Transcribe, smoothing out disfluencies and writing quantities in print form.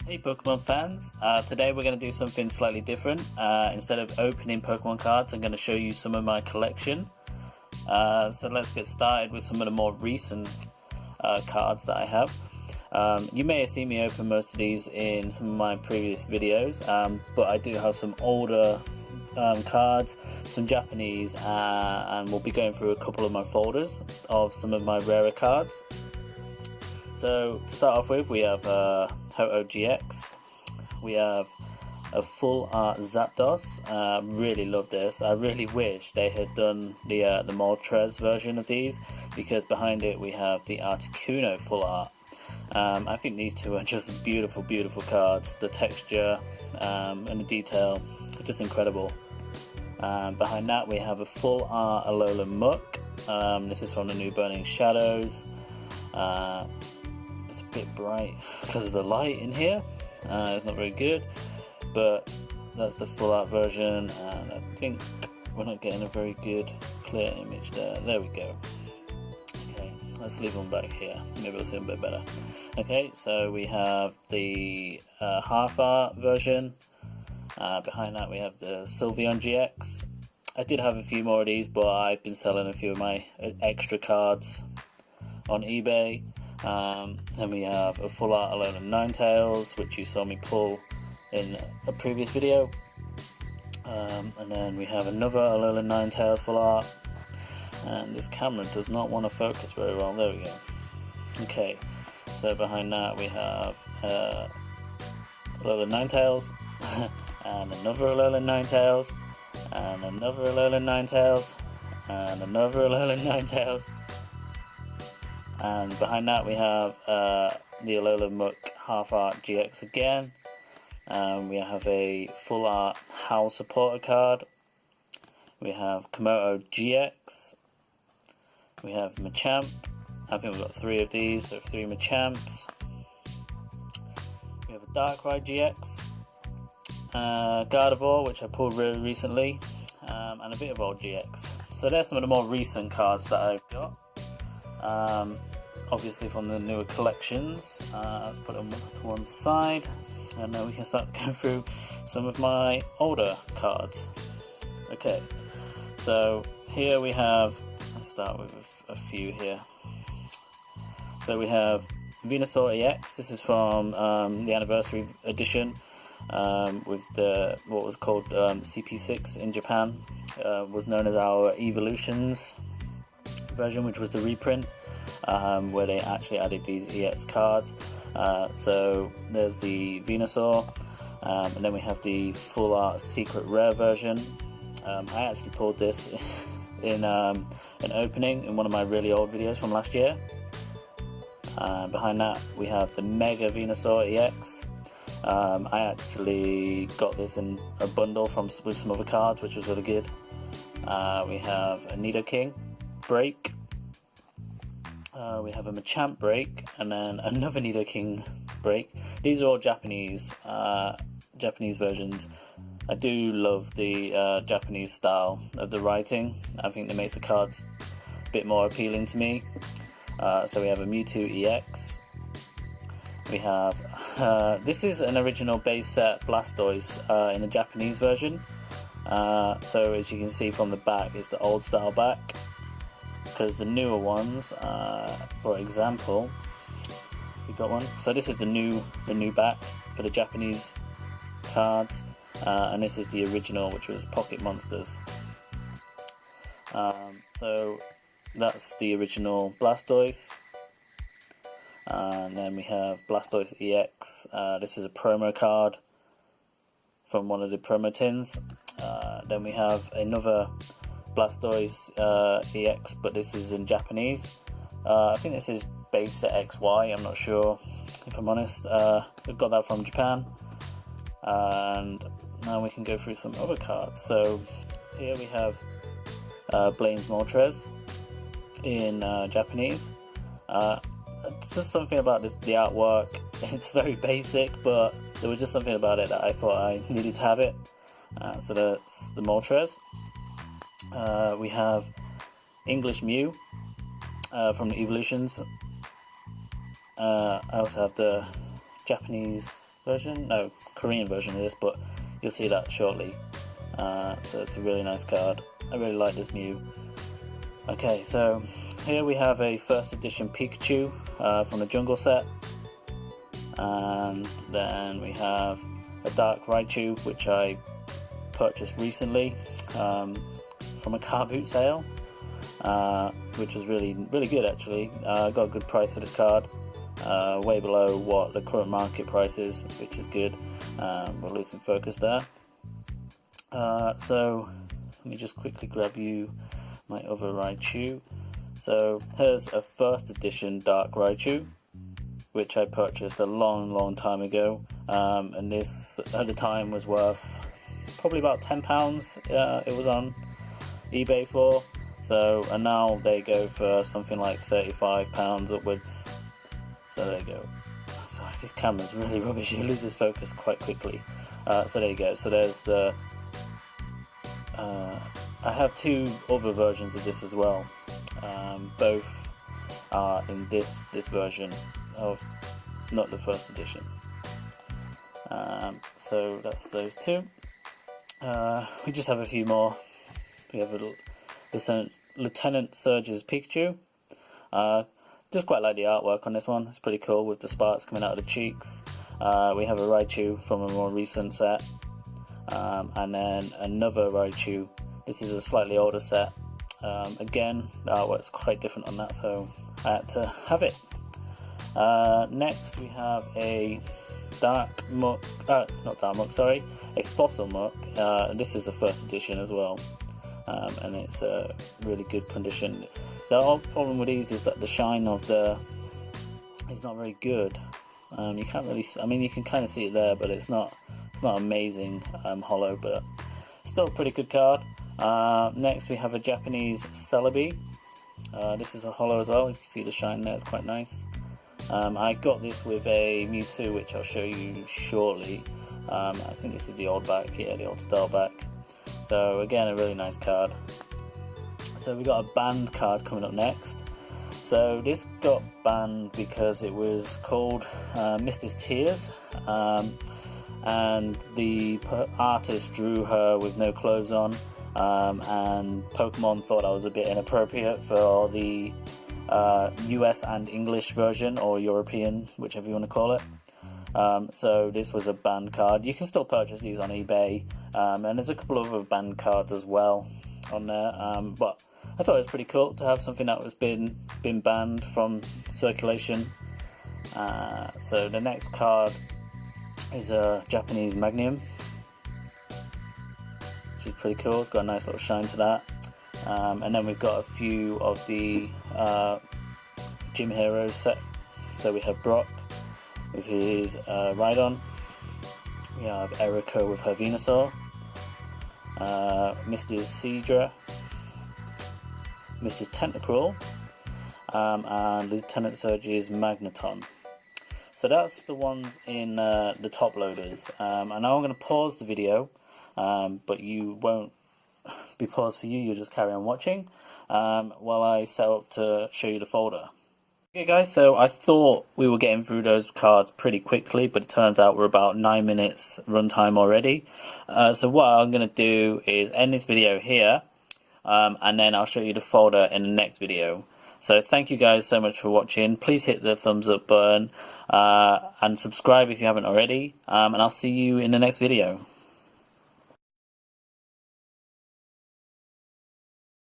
Hey Pokemon fans, today we're going to do something slightly different. Instead of opening Pokemon cards, I'm going to show you some of my collection. So let's get started with some of the more recent cards that I have. You may have seen me open most of these in some of my previous videos, but I do have some older cards, some Japanese, and we'll be going through a couple of my folders of some of my rarer cards. So to start off with, we have Ho-Oh GX, we have a full art Zapdos. Really love this. I really wish they had done the Montrezl version of these, because behind it we have the Articuno full art. I think these two are just beautiful, beautiful cards. The texture and the detail are just incredible. Behind that we have a full art Lola Muck. This is from the new Burning Shadows. It's a bit bright because of the light in here. It's not very good, but that's the full art version, and I think we're not getting a very good clear image there. There we go. Okay, let's leave them back here. Maybe we'll see them a bit better. Okay, so we have the half art version. Behind that we have the Sylveon Gx. I did have a few more of these, but I've been selling a few of my extra cards on eBay. Then we have a full art Lola Ninetales, which you saw me pull in a previous video. And then we have another Lola Ninetales full art. And this camera does not want to focus very well. There we go. Okay, so behind that we have Lola Ninetales, and another Lola Ninetales, and another Lola Ninetales, and another Lola Ninetales. And behind that we have the Lola Muck half art GX again. We have a full art Howl supporter card. We have Komodo GX. We have Machamp. I think we've got 3 of these, so 3 Machamps. We have a Darkrai GX. Gardevoir, which I pulled really recently. And a bit of old GX. So there's some of the more recent cards that I've got. Obviously from the newer collections. Let's put them to one side, and then we can start to go through some of my older cards. Okay, so here we have, let's start with a few here. So we have Venusaur EX. This is from the anniversary edition, with the what was called CP6 in Japan. Was known as our Evolutions version, which was the reprint. Where they actually added these EX cards. So there's the Venusaur, and then we have the full art secret rare version. I actually pulled this in an opening in one of my really old videos from last year. Behind that we have the Mega Venusaur EX. I actually got this in a bundle with some other cards, which was really good. We have a Nidoking break. We have a Machamp break, and then another Nidoking break. These are all Japanese versions. I do love the Japanese style of the writing. I think that makes the cards a bit more appealing to me. So we have a Mewtwo EX. We have this is an original base set Blastoise in the Japanese version. So as you can see from the back, it's the old style back. Because the newer ones, for example, we got one. So this is the new back for the Japanese cards, and this is the original, which was Pocket Monsters. So that's the original Blastoise, and then we have Blastoise EX. This is a promo card from one of the promo tins. Then we have another Blastoise EX, but this is in Japanese. I think this is base set XY, I'm not sure if I'm honest. We've got that from Japan. And now we can go through some other cards. So here we have Blaine's Montrezl in Japanese. It's just something about the artwork. It's very basic, but there was just something about it that I thought I needed to have it. So that's the Montrezl. We have English Mew from the Evolutions. I also have the Japanese version, no, Korean version of this, but you'll see that shortly. So it's a really nice card. I really like this Mew. Okay, so here we have a first edition Pikachu from the Jungle set, and then we have a Dark Raichu, which I purchased recently from a car boot sale, which was really good actually. Got a good price for this card, way below what the current market price is, which is good. We're losing focus there. So let me just quickly grab you my other Raichu. So here's a first edition Dark Raichu, which I purchased a long time ago, and this at the time was worth probably about £10. It was on eBay for. So, and now they go for something like £35 upwards. So there you go. Sorry, this camera's really rubbish. It loses focus quite quickly. So there you go. So there's the. I have two other versions of this as well. Both are in this version of, not the first edition. So that's those two. We just have a few more. We have Lieutenant Surge's Pikachu. Just quite like the artwork on this one. It's pretty cool with the sparks coming out of the cheeks. We have a Raichu from a more recent set, and then another Raichu. This is a slightly older set. Again, the artwork's quite different on that, so I had to have it. Next we have a Dark Muck, not Dark Muck, sorry, a Fossil Muck. This is the first edition as well, and it's a really good condition. The old problem with these is that the shine of is not very good. You can't really, I mean, you can kind of see it there, but it's not amazing hollow, but still a pretty good card. Next we have a Japanese Celebi. This is a hollow as well. You can see the shine there, it's quite nice. I got this with a Mewtwo, which I'll show you shortly. I think this is the old back, yeah, the old style back. So again, a really nice card. So we got a banned card coming up next. So this got banned because it was called Misty's Tears, and the artist drew her with no clothes on, and Pokemon thought that was a bit inappropriate for the US and English version, or European, whichever you want to call it. So this was a banned card. You can still purchase these on eBay, and there's a couple of other banned cards as well on there, but I thought it was pretty cool to have something that was been banned from circulation. So the next card is a Japanese Magnum, which is pretty cool. It's got a nice little shine to that. And then we've got a few of the Gym Heroes set. So we have Brock with his Rhydon. We have Erica with her Venusaur. Mrs. Seadra, Mrs. Tentacruel, and Lieutenant Surge's Magneton. So that's the ones in the top loaders. And now I'm going to pause the video, but you won't be paused for you, you'll just carry on watching while I set up to show you the folder. Okay guys, so I thought we were getting through those cards pretty quickly, but it turns out we're about 9 minutes runtime already. So what I'm going to do is end this video here, and then I'll show you the folder in the next video. So thank you guys so much for watching. Please hit the thumbs up button and subscribe if you haven't already, and I'll see you in the next video.